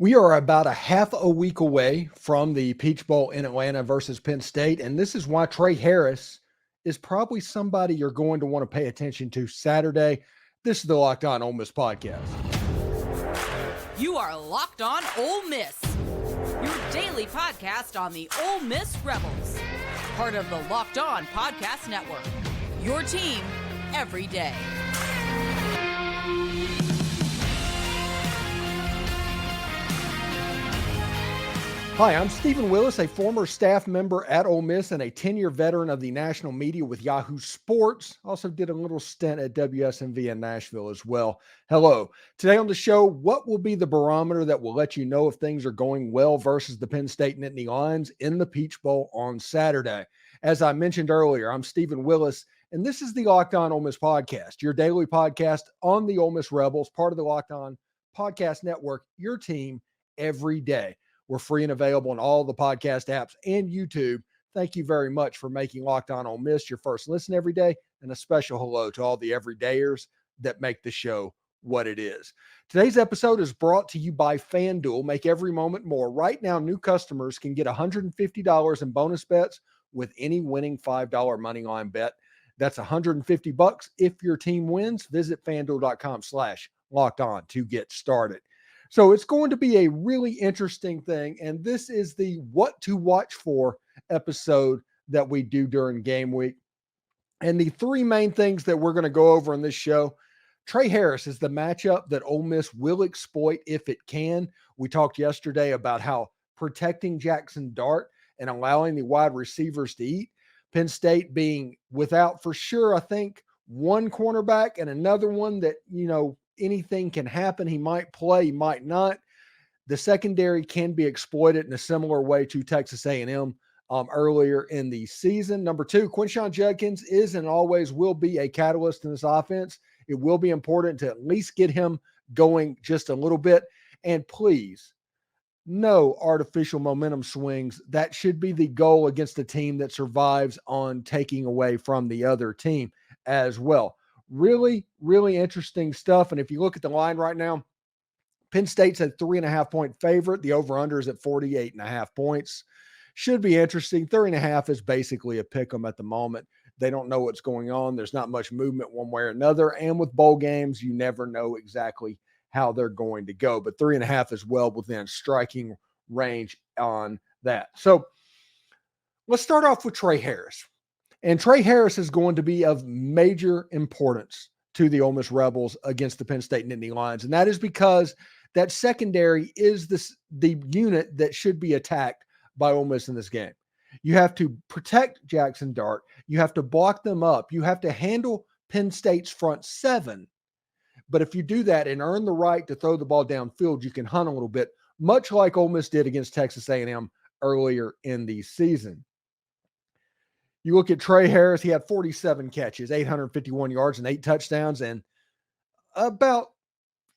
We are about a half a week away from the Peach Bowl in Atlanta versus Penn State, and this is why Tre Harris is probably somebody you're going to want to pay attention to Saturday. This is the Locked On Ole Miss podcast. You are Locked On Ole Miss, your daily podcast on the Ole Miss Rebels, part of the Locked On Podcast Network, your team every day. Hi, I'm Stephen Willis, a former staff member at Ole Miss and a 10-year veteran of the national media with Yahoo Sports. Also did a little stint at WSMV in Nashville as well. Hello. Today on the show, what will be the barometer that will let you know if things are going well versus the Penn State Nittany Lions in the Peach Bowl on Saturday? As I mentioned earlier, I'm Stephen Willis, and this is the Locked On Ole Miss podcast, your daily podcast on the Ole Miss Rebels, part of the Locked On Podcast Network, your team every day. We're free and available on all the podcast apps and YouTube. Thank you very much for making Locked On Ole Miss your first listen every day, and a special hello to all the everydayers that make the show what it is. Today's episode is brought to you by FanDuel. Make every moment more. Right now, new customers can get $150 in bonus bets with any winning $5 moneyline bet. That's $150 if your team wins. Visit FanDuel.com/lockedon to get started. So it's going to be a really interesting thing, and this is the what to watch for episode that we do during game week. And the three main things that we're going to go over in this show: Tre Harris is the matchup that Ole Miss will exploit if it can. We talked yesterday about how protecting Jaxson Dart and allowing the wide receivers to eat. Penn State being without, for sure, I think, one cornerback and another one that, anything can happen. He might play, he might not. The secondary can be exploited in a similar way to Texas A&M earlier in the season. Number two, Quinshon Judkins is and always will be a catalyst in this offense. It will be important to at least get him going just a little bit. And please, no artificial momentum swings. That should be the goal against a team that survives on taking away from the other team as well. Really, really interesting stuff. And if you look at the line right now, Penn State's a 3.5-point favorite. The over-under is at 48.5 points. Should be interesting. 3.5 is basically a pick 'em at the moment. They don't know what's going on. There's not much movement one way or another. And with bowl games, you never know exactly how they're going to go. But 3.5 is well within striking range on that. So let's start off with Tre Harris. And Tre Harris is going to be of major importance to the Ole Miss Rebels against the Penn State Nittany Lions. And that is because that secondary is the unit that should be attacked by Ole Miss in this game. You have to protect Jaxson Dart. You have to block them up. You have to handle Penn State's front seven. But if you do that and earn the right to throw the ball downfield, you can hunt a little bit, much like Ole Miss did against Texas A&M earlier in the season. You look at Tre Harris, he had 47 catches, 851 yards, and 8 touchdowns, and about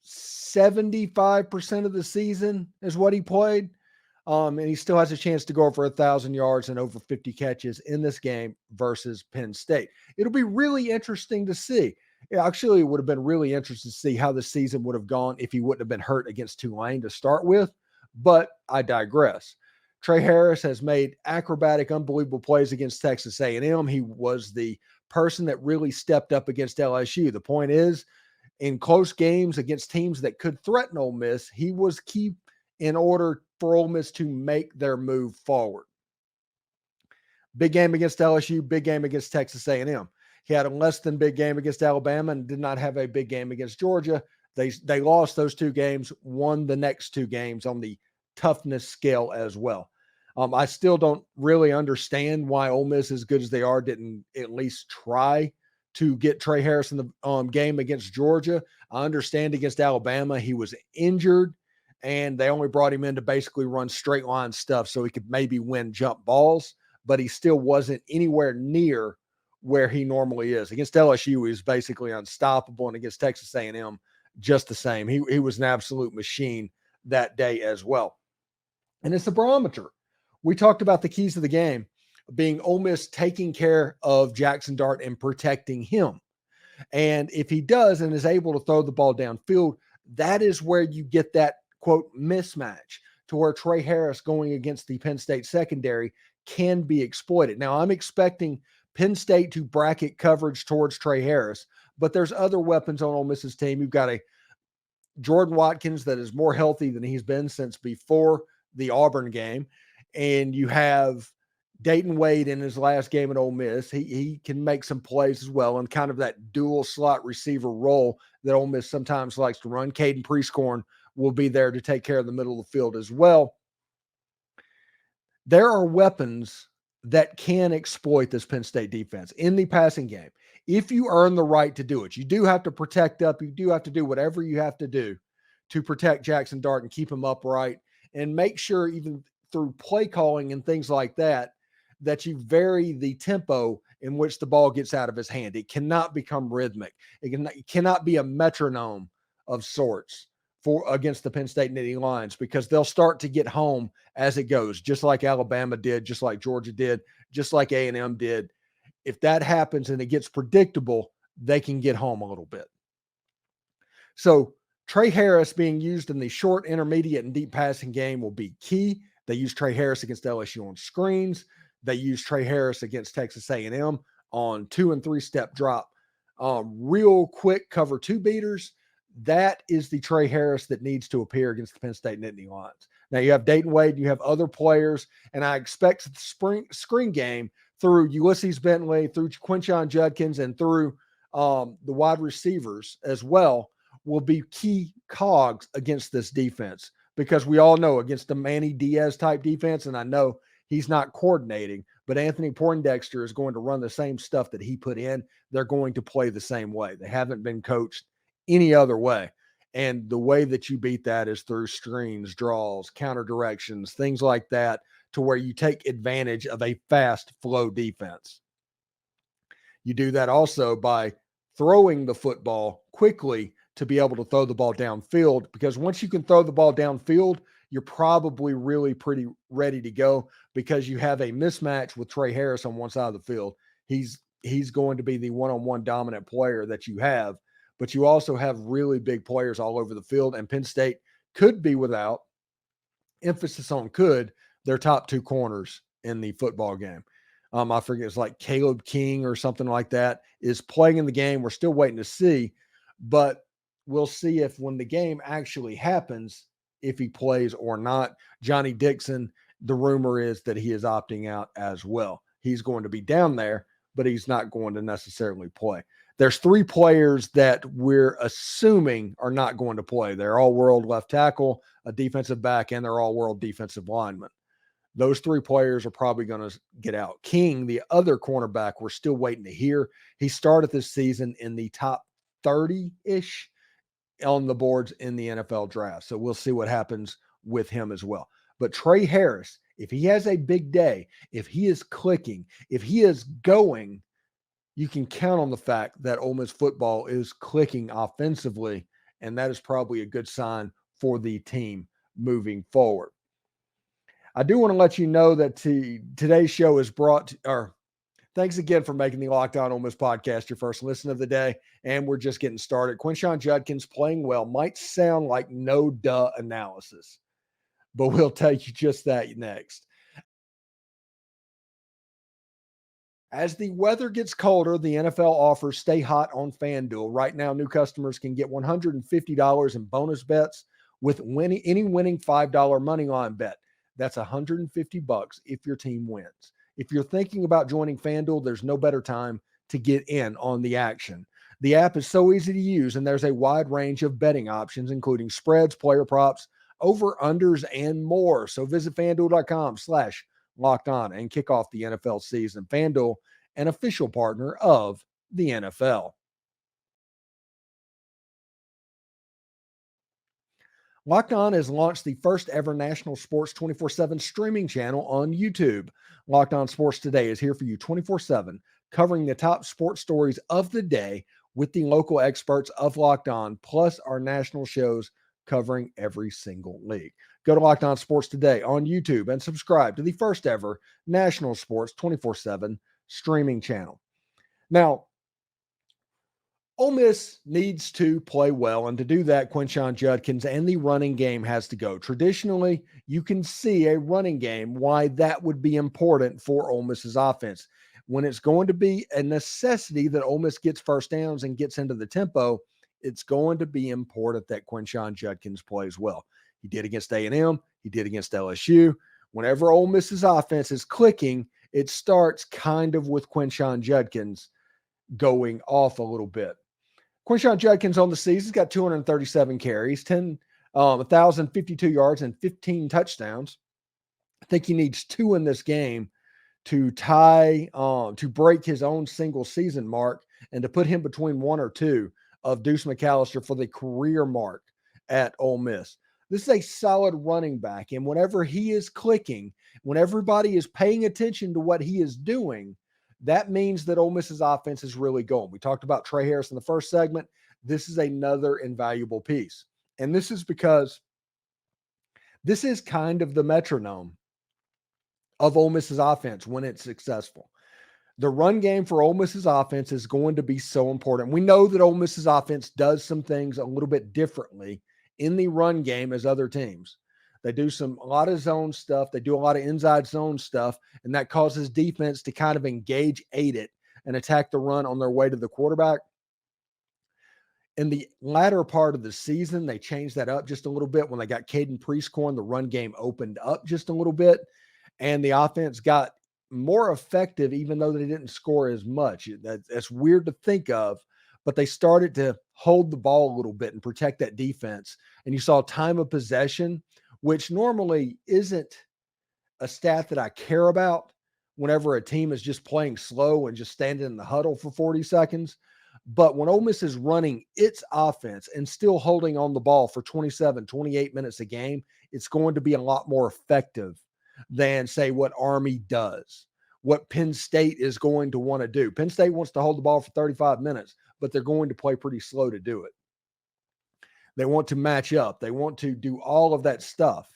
75% of the season is what he played. And he still has a chance to go over 1,000 yards and over 50 catches in this game versus Penn State. It'll be really interesting to see. Actually, it would have been really interesting to see how the season would have gone if he wouldn't have been hurt against Tulane to start with, but I digress. Tre Harris has made acrobatic, unbelievable plays against Texas A&M. He was the person that really stepped up against LSU. The point is, in close games against teams that could threaten Ole Miss, he was key in order for Ole Miss to make their move forward. Big game against LSU, big game against Texas A&M. He had a less than big game against Alabama and did not have a big game against Georgia. They lost those two games, won the next two games on the toughness scale as well. I still don't really understand why Ole Miss, as good as they are, didn't at least try to get Tre Harris in the game against Georgia. I understand against Alabama he was injured, and they only brought him in to basically run straight line stuff so he could maybe win jump balls, but he still wasn't anywhere near where he normally is. Against LSU, he was basically unstoppable, and against Texas A&M, just the same. He was an absolute machine that day as well. And it's the barometer. We talked about the keys of the game being Ole Miss taking care of Jaxson Dart and protecting him. And if he does and is able to throw the ball downfield, that is where you get that quote, mismatch to where Tre Harris going against the Penn State secondary can be exploited. Now, I'm expecting Penn State to bracket coverage towards Tre Harris, but there's other weapons on Ole Miss's team. You've got a Jordan Watkins that is more healthy than he's been since before the Auburn game. And you have Dayton Wade in his last game at Ole Miss. He can make some plays as well, and kind of that dual slot receiver role that Ole Miss sometimes likes to run. Caden Prescorn will be there to take care of the middle of the field as well. There are weapons that can exploit this Penn State defense in the passing game. If you earn the right to do it, you do have to protect up. You do have to do whatever you have to do to protect Jaxson Dart and keep him upright, and make sure even through play calling and things like that, that you vary the tempo in which the ball gets out of his hand. It cannot become rhythmic. It cannot be a metronome of sorts for against the Penn State Nittany Lions, because they'll start to get home as it goes, just like Alabama did, just like Georgia did, just like A&M did. If that happens and it gets predictable, they can get home a little bit. So Tre Harris being used in the short, intermediate, and deep passing game will be key. They use Tre Harris against LSU on screens. They use Tre Harris against Texas A&M on 2- and 3-step drop. Real quick cover 2 beaters. That is the Tre Harris that needs to appear against the Penn State Nittany Lions. Now you have Dayton Wade, you have other players, and I expect the screen game through Ulysses Bentley, through Quinshon Judkins, and through the wide receivers as well will be key cogs against this defense, because we all know against a Manny Diaz type defense, and I know he's not coordinating, but Anthony Poindexter is going to run the same stuff that he put in. They're going to play the same way. They haven't been coached any other way. And the way that you beat that is through screens, draws, counter directions, things like that, to where you take advantage of a fast flow defense. You do that also by throwing the football quickly to be able to throw the ball downfield, because once you can throw the ball downfield, you're probably really pretty ready to go, because you have a mismatch with Tre Harris on one side of the field. He's going to be the one-on-one dominant player that you have, but you also have really big players all over the field, and Penn State could be without, emphasis on could, their top 2 corners in the football game. I forget, it's like Caleb King or something like that is playing in the game. We're still waiting to see, but we'll see if when the game actually happens, if he plays or not. Johnny Dixon, the rumor is that he is opting out as well. He's going to be down there, but he's not going to necessarily play. There's 3 players that we're assuming are not going to play. They're all-world left tackle, a defensive back, and they're all-world defensive lineman. Those 3 players are probably going to get out. King, the other cornerback, we're still waiting to hear. He started this season in the top 30-ish on the boards in the NFL draft. So we'll see what happens with him as well. But Tre Harris, if he has a big day, if he is clicking, if he is going, you can count on the fact that Ole Miss football is clicking offensively, and that is probably a good sign for the team moving forward. I do want to let you know that today's show is thanks again for making the Locked On Ole Miss podcast your first listen of the day, and we're just getting started. Quinshon Judkins playing well might sound like no duh analysis, but we'll tell you just that next. As the weather gets colder, the NFL offers Stay Hot on FanDuel. Right now, new customers can get $150 in bonus bets with any winning $5 money line bet. That's $150 if your team wins. If you're thinking about joining FanDuel, there's no better time to get in on the action. The app is so easy to use, and there's a wide range of betting options, including spreads, player props, over-unders, and more. So visit FanDuel.com/LockedOn and kick off the NFL season. FanDuel, an official partner of the NFL. Locked On has launched the first ever national sports 24/7 streaming channel on YouTube. Locked On Sports Today is here for you 24/7, covering the top sports stories of the day with the local experts of Locked On, plus our national shows covering every single league. Go to Locked On Sports Today on YouTube and subscribe to the first ever national sports 24/7 streaming channel. Now, Ole Miss needs to play well, and to do that, Quinshon Judkins and the running game has to go. Traditionally, you can see a running game, why that would be important for Ole Miss's offense. When it's going to be a necessity that Ole Miss gets first downs and gets into the tempo, it's going to be important that Quinshon Judkins plays well. He did against A&M. He did against LSU. Whenever Ole Miss's offense is clicking, it starts kind of with Quinshon Judkins going off a little bit. Quinshon Judkins on the season's got 237 carries, 1,052 yards, and 15 touchdowns. I think he needs 2 in this game to to break his own single season mark and to put him between 1 or 2 of Deuce McAllister for the career mark at Ole Miss. This is a solid running back, and whenever he is clicking, when everybody is paying attention to what he is doing, that means that Ole Miss's offense is really going. We talked about Tre Harris in the first segment. This is another invaluable piece. And this is because this is kind of the metronome of Ole Miss's offense when it's successful. The run game for Ole Miss's offense is going to be so important. We know that Ole Miss's offense does some things a little bit differently in the run game as other teams. They do a lot of zone stuff. They do a lot of inside zone stuff, and that causes defense to kind of aid it, and attack the run on their way to the quarterback. In the latter part of the season, they changed that up just a little bit when they got Caden Prieskorn. The run game opened up just a little bit, and the offense got more effective, even though they didn't score as much. That's weird to think of, but they started to hold the ball a little bit and protect that defense. And you saw time of possession, which normally isn't a stat that I care about whenever a team is just playing slow and just standing in the huddle for 40 seconds. But when Ole Miss is running its offense and still holding on the ball for 27, 28 minutes a game, it's going to be a lot more effective than, say, what Army does, what Penn State is going to want to do. Penn State wants to hold the ball for 35 minutes, but they're going to play pretty slow to do it. They want to match up. They want to do all of that stuff.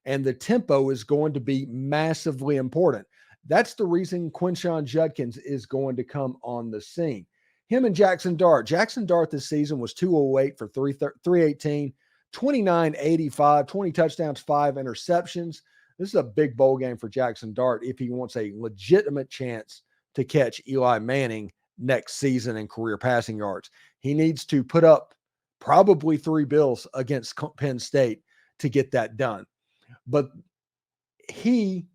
And the tempo is going to be massively important. That's the reason Quinshon Judkins is going to come on the scene. Him and Jaxson Dart. Jaxson Dart this season was 208 for 318, 2985, 20 touchdowns, 5 interceptions. This is a big bowl game for Jaxson Dart if he wants a legitimate chance to catch Eli Manning next season in career passing yards. He needs to put up probably 3 bills against Penn State to get that done. But he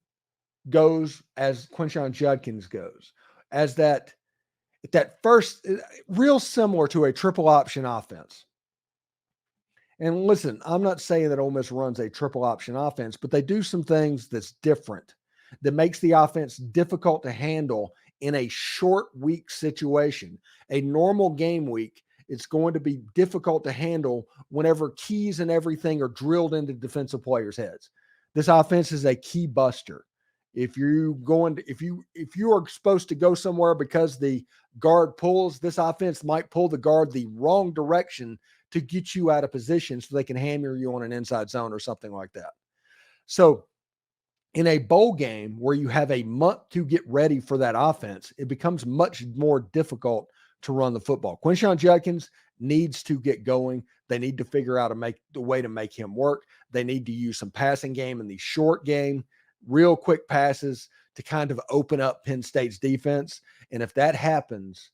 goes as Quinshon Judkins goes, as that first, real similar to a triple option offense. And listen, I'm not saying that Ole Miss runs a triple option offense, but they do some things that's different, that makes the offense difficult to handle in a short week situation. A normal game week, it's going to be difficult to handle whenever keys and everything are drilled into defensive players' heads. This offense is a key buster. If you are supposed to go somewhere because the guard pulls, this offense might pull the guard the wrong direction to get you out of position so they can hammer you on an inside zone or something like that. So in a bowl game where you have a month to get ready for that offense, it becomes much more difficult to run the football. Quinshon Judkins needs to get going. They need to figure out the way to make him work. They need to use some passing game in the short game, real quick passes to kind of open up Penn State's defense. And if that happens,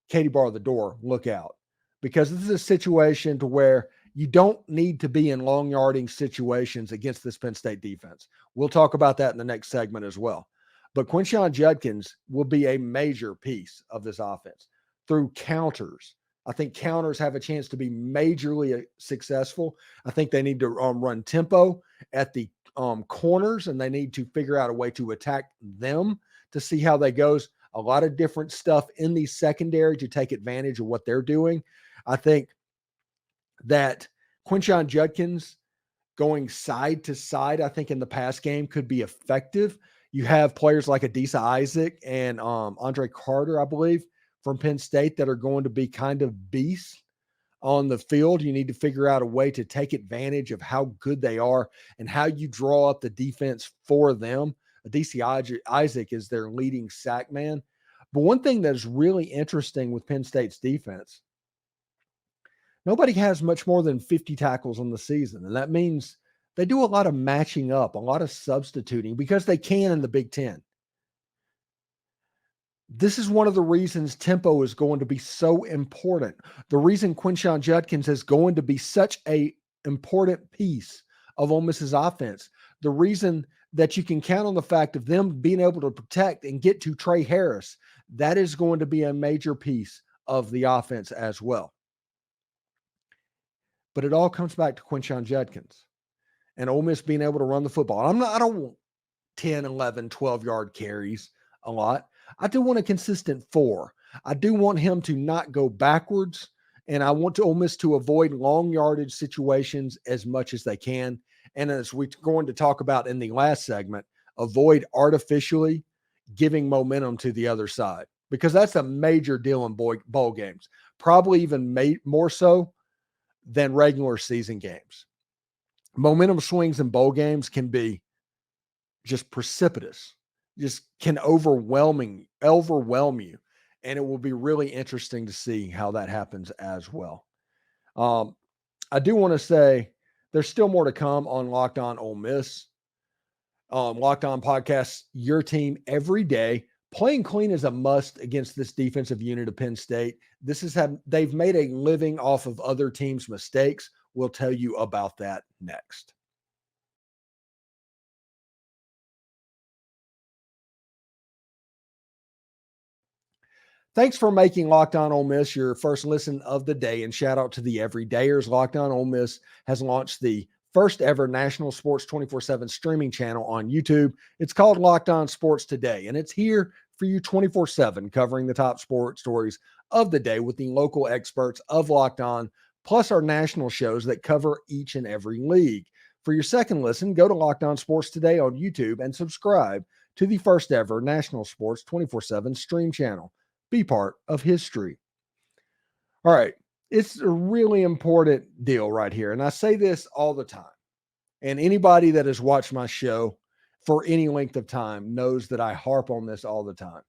Katie bar the door, look out. Because this is a situation to where you don't need to be in long yarding situations against this Penn State defense. We'll talk about that in the next segment as well. But Quinshon Judkins will be a major piece of this offense through counters. I think counters have a chance to be majorly successful. I think they need to run tempo at the corners, and they need to figure out a way to attack them to see how that goes. A lot of different stuff in the secondary to take advantage of what they're doing. I think that Quinshon Judkins going side to side, I think in the pass game could be effective. You have players like Adisa Isaac and Abdul Carter, I believe, from Penn State that are going to be kind of beasts on the field. You need to figure out a way to take advantage of how good they are and how you draw up the defense for them. Adisa Isaac is their leading sack man. But one thing that is really interesting with Penn State's defense, nobody has much more than 50 tackles on the season. And that means they do a lot of matching up, a lot of substituting because they can in the Big Ten. This is one of the reasons tempo is going to be so important. The reason Quinshon Judkins is going to be such a important piece of Ole Miss's offense. The reason that you can count on the fact of them being able to protect and get to Tre Harris, that is going to be a major piece of the offense as well. But it all comes back to Quinshon Judkins and Ole Miss being able to run the football. I don't want 10, 11, 12-yard carries a lot. I do want a consistent 4. I do want him to not go backwards, and I want Ole Miss to avoid long yardage situations as much as they can. And as we're going to talk about in the last segment, avoid artificially giving momentum to the other side, because that's a major deal in bowl games, probably even more so than regular season games. Momentum swings in bowl games can be just precipitous, just can overwhelm you. And it will be really interesting to see how that happens as well. I do want to say there's still more to come on Locked On Ole Miss. Locked On Podcast, your team every day. Playing clean is a must against this defensive unit of Penn State. They've made a living off of other teams' mistakes. We'll tell you about that next. Thanks for making Locked On Ole Miss your first listen of the day, and shout out to the everydayers. Locked On Ole Miss has launched the first ever national sports 24/7 streaming channel on YouTube. It's called Locked On Sports Today, and it's here for you 24/7, covering the top sports stories of the day with the local experts of Locked On, plus our national shows that cover each and every league. For your second listen, go to Locked On Sports Today on YouTube and subscribe to the first ever national sports 24/7 stream channel. Be part of history. All right. It's a really important deal right here. And I say this all the time. And anybody that has watched my show for any length of time knows that I harp on this all the time.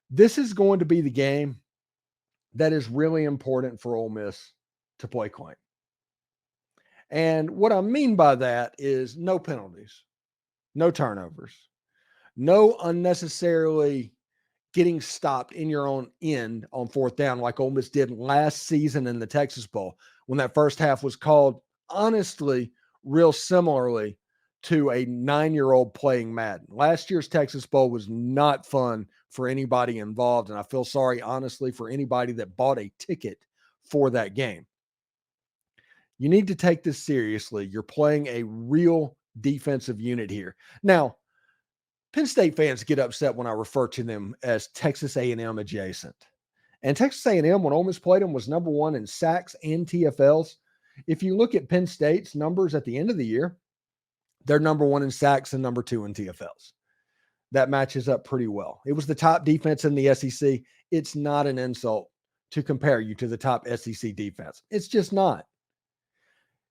This is going to be the game that is really important for Ole Miss to play clean. And what I mean by that is no penalties, no turnovers, no unnecessarily getting stopped in your own end on fourth down like Ole Miss did last season in the Texas Bowl, when that first half was called, honestly, real similarly to a 9-year-old playing Madden. Last year's Texas Bowl was not fun for anybody involved, and I feel sorry, honestly, for anybody that bought a ticket for that game. You need to take this seriously. You're playing a real defensive unit here. Now, Penn State fans get upset when I refer to them as Texas A&M adjacent. And Texas A&M, when Ole Miss played them, was number 1 in sacks and TFLs. If you look at Penn State's numbers at the end of the year, they're number 1 in sacks and number 2 in TFLs. That matches up pretty well. It was the top defense in the SEC. It's not an insult to compare you to the top SEC defense. It's just not.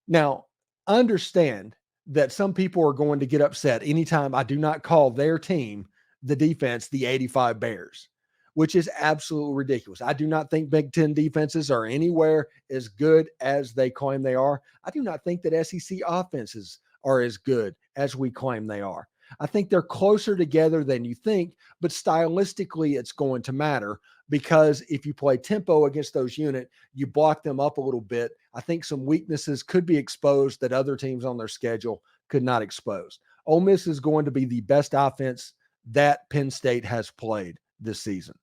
Now, understand that some people are going to get upset anytime I do not call their team, the defense, the 85 Bears, which is absolutely ridiculous. I do not think Big Ten defenses are anywhere as good as they claim they are. I do not think that SEC offenses are as good as we claim they are. I think they're closer together than you think, but stylistically it's going to matter, because if you play tempo against those units, you block them up a little bit. I think some weaknesses could be exposed that other teams on their schedule could not expose. Ole Miss is going to be the best offense that Penn State has played this season.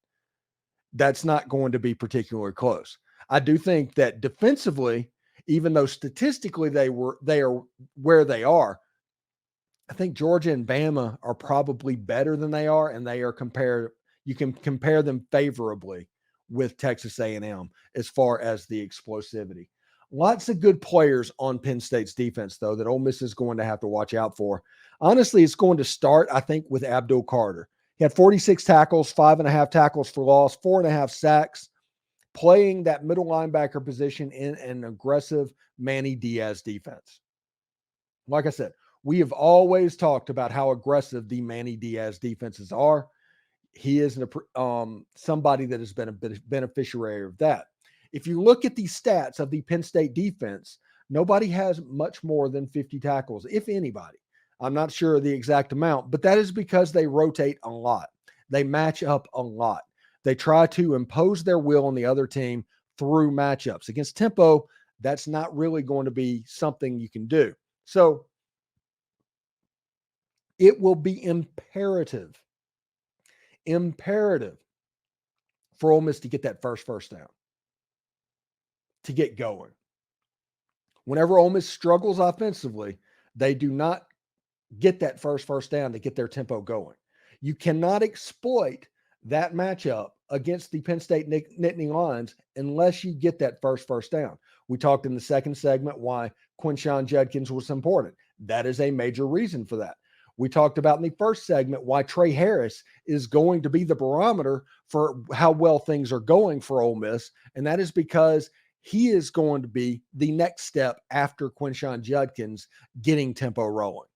That's not going to be particularly close. I do think that defensively, even though statistically they are where they are, I think Georgia and Bama are probably better than they are, and they are you can compare them favorably with Texas A&M as far as the explosivity. Lots of good players on Penn State's defense, though, that Ole Miss is going to have to watch out for. Honestly, it's going to start, I think, with Abdul Carter. He had 46 tackles, 5.5 tackles for loss, 4.5 sacks, playing that middle linebacker position in an aggressive Manny Diaz defense. Like I said, we have always talked about how aggressive the Manny Diaz defenses are. he is somebody that has been a beneficiary of that. If you look at the stats of the Penn State defense, nobody has much more than 50 tackles, if anybody. I'm not sure of the exact amount, but that is because they rotate a lot. They match up a lot. They try to impose their will on the other team through matchups. Against tempo, that's not really going to be something you can do. So it will be imperative for Ole Miss to get that first down, to get going. Whenever Ole Miss struggles offensively, they do not get that first down to get their tempo going. You cannot exploit that matchup against the Penn State Nittany Lions unless you get that first down. We talked in the second segment why Quinshon Judkins was important. That is a major reason for that. We talked about in the first segment why Tre Harris is going to be the barometer for how well things are going for Ole Miss, and that is because he is going to be the next step after Quinshon Judkins getting tempo rolling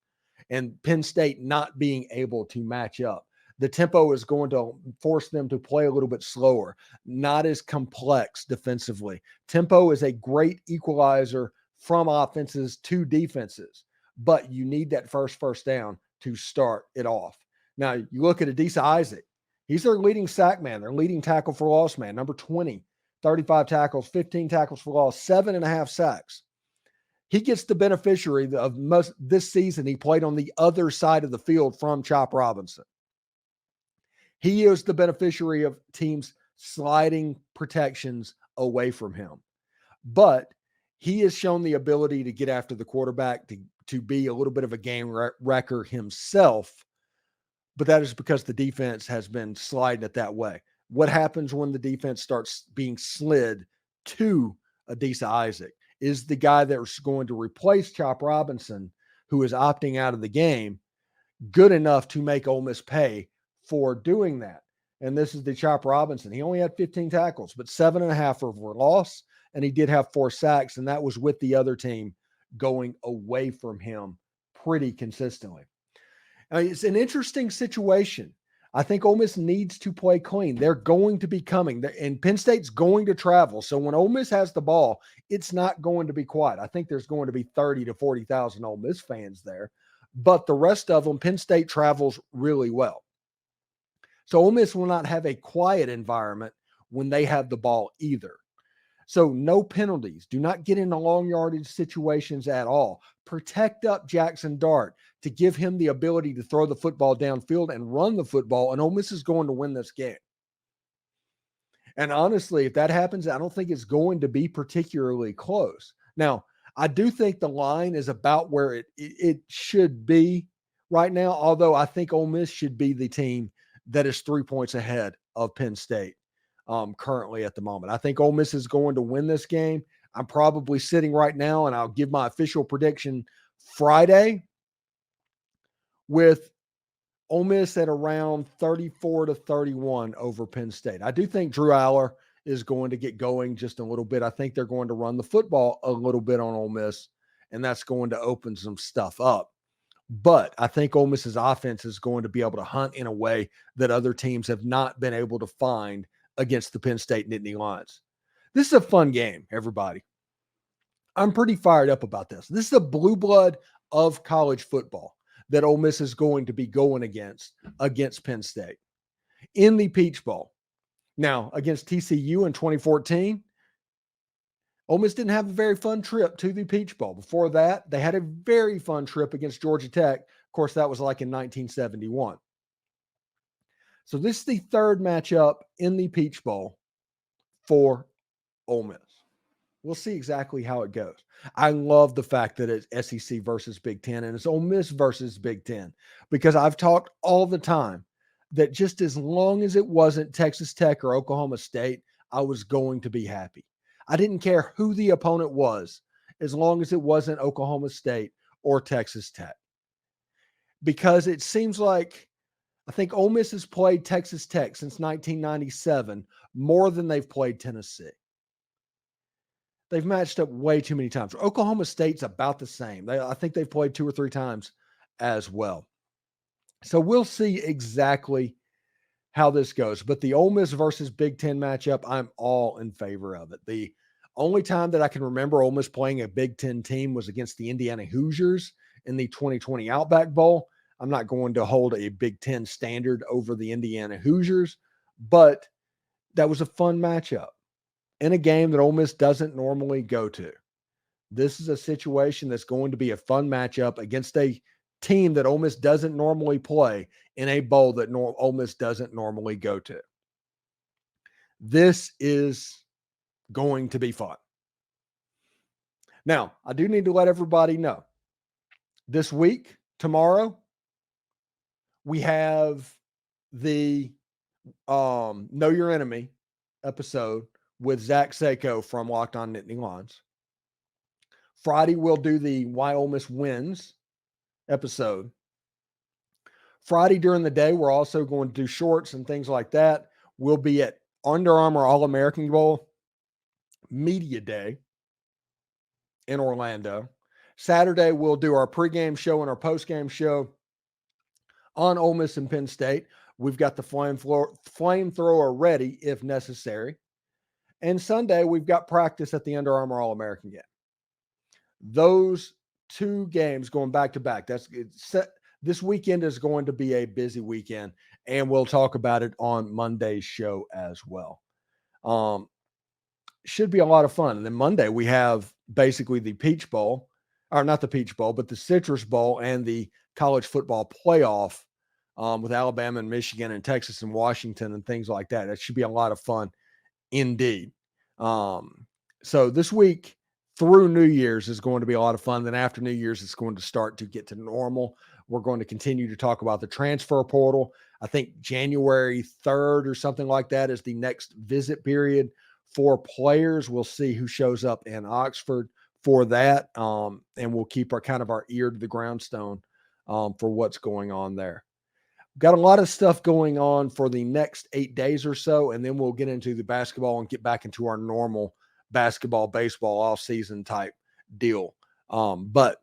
and Penn State not being able to match up. The tempo is going to force them to play a little bit slower, not as complex defensively. Tempo is a great equalizer from offenses to defenses, but you need that first down to start it off. Now, you look at Adisa Isaac. He's their leading sack man, their leading tackle for loss man, number 20, 35 tackles, 15 tackles for loss, 7.5 sacks. He gets the beneficiary of most this season. He played on the other side of the field from Chop Robinson. He is the beneficiary of teams sliding protections away from him. But he has shown the ability to get after the quarterback, to be a little bit of a game wrecker himself. But that is because the defense has been sliding it that way. What happens when the defense starts being slid to Adisa Isaac? Is the guy that's going to replace Chop Robinson, who is opting out of the game, good enough to make Ole Miss pay for doing that? And this is the Chop Robinson. He only had 15 tackles, but 7.5 were loss, and he did have 4 sacks, and that was with the other team going away from him pretty consistently. I mean, it's an interesting situation. I think Ole Miss needs to play clean. They're going to be coming, and Penn State's going to travel. So when Ole Miss has the ball, it's not going to be quiet. I think there's going to be 30 to 40,000 Ole Miss fans there, but the rest of them, Penn State travels really well. So Ole Miss will not have a quiet environment when they have the ball either. So no penalties. Do not get into long yardage situations at all. Protect up Jaxson Dart to give him the ability to throw the football downfield and run the football, and Ole Miss is going to win this game. And honestly, if that happens, I don't think it's going to be particularly close. Now, I do think the line is about where it should be right now, although I think Ole Miss should be the team that is 3 points ahead of Penn State currently at the moment. I think Ole Miss is going to win this game. I'm probably sitting right now, and I'll give my official prediction Friday, with Ole Miss at around 34-31 over Penn State. I do think Drew Allar is going to get going just a little bit. I think they're going to run the football a little bit on Ole Miss, and that's going to open some stuff up. But I think Ole Miss's offense is going to be able to hunt in a way that other teams have not been able to find against the Penn State Nittany Lions. This is a fun game, everybody. I'm pretty fired up about this. This is the blue blood of college football that Ole Miss is going to be going against Penn State in the Peach Bowl. Now, against TCU in 2014, Ole Miss didn't have a very fun trip to the Peach Bowl. Before that, they had a very fun trip against Georgia Tech. Of course, that was like in 1971. So this is the third matchup in the Peach Bowl for Ole Miss. We'll see exactly how it goes. I love the fact that it's SEC versus Big Ten and it's Ole Miss versus Big Ten, because I've talked all the time that just as long as it wasn't Texas Tech or Oklahoma State, I was going to be happy. I didn't care who the opponent was, as long as it wasn't Oklahoma State or Texas Tech. Because it seems like, I think Ole Miss has played Texas Tech since 1997 more than they've played Tennessee. They've matched up way too many times. Oklahoma State's about the same. I think they've played 2 or 3 times as well. So we'll see exactly how this goes. But the Ole Miss versus Big Ten matchup, I'm all in favor of it. The only time that I can remember Ole Miss playing a Big Ten team was against the Indiana Hoosiers in the 2020 Outback Bowl. I'm not going to hold a Big Ten standard over the Indiana Hoosiers, but that was a fun matchup in a game that Ole Miss doesn't normally go to. This is a situation that's going to be a fun matchup against a team that Ole Miss doesn't normally play in a bowl that Ole Miss doesn't normally go to. This is going to be fun. Now, I do need to let everybody know this week, tomorrow, we have the Know Your Enemy episode with Zach Sako from Locked On Nittany Lions. Friday, we'll do the Why Ole Miss Wins episode. Friday during the day, we're also going to do shorts and things like that. We'll be at Under Armour All-American Bowl Media Day in Orlando. Saturday, we'll do our pregame show and our postgame show on Ole Miss and Penn State. We've got the flamethrower ready if necessary. And Sunday, we've got practice at the Under Armour All-American game. Those two games going back to back. This weekend is going to be a busy weekend, and we'll talk about it on Monday's show as well. Should be a lot of fun. And then Monday, we have basically the Peach Bowl, or not the Peach Bowl, but the Citrus Bowl and the college football playoff with Alabama and Michigan and Texas and Washington and things like that. That should be a lot of fun indeed. So this week through New Year's is going to be a lot of fun. Then after New Year's, it's going to start to get to normal. We're going to continue to talk about the transfer portal. I think January 3rd or something like that is the next visit period for players. We'll see who shows up in Oxford for that. And we'll keep our ear to the grindstone for what's going on there. Got a lot of stuff going on for the next 8 days or so, and then we'll get into the basketball and get back into our normal basketball, baseball, off-season type deal. But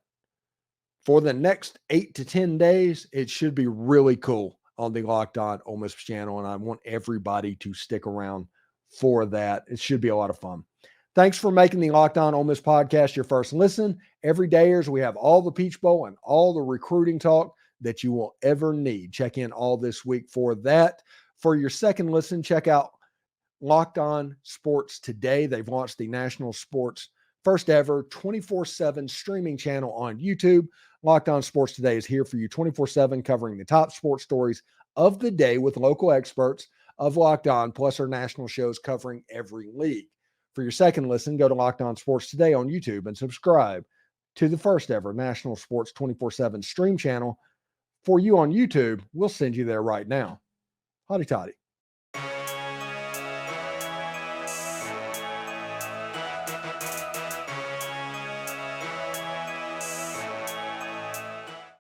for the next 8 to 10 days, it should be really cool on the Locked On Ole Miss channel, and I want everybody to stick around for that. It should be a lot of fun. Thanks for making the Locked On Ole Miss podcast your first listen. Every dayers, we have all the Peach Bowl and all the recruiting talk that you will ever need. Check in all this week for that. For your second listen, check out Locked On Sports Today. They've launched the national sports first ever 24/7 streaming channel on YouTube. Locked On Sports Today is here for you 24/7, covering the top sports stories of the day with local experts of Locked On, plus our national shows covering every league. For your second listen, go to Locked On Sports Today on YouTube and subscribe to the first ever national sports 24/7 stream channel for you on YouTube. We'll send you there right now. Hotty toddy.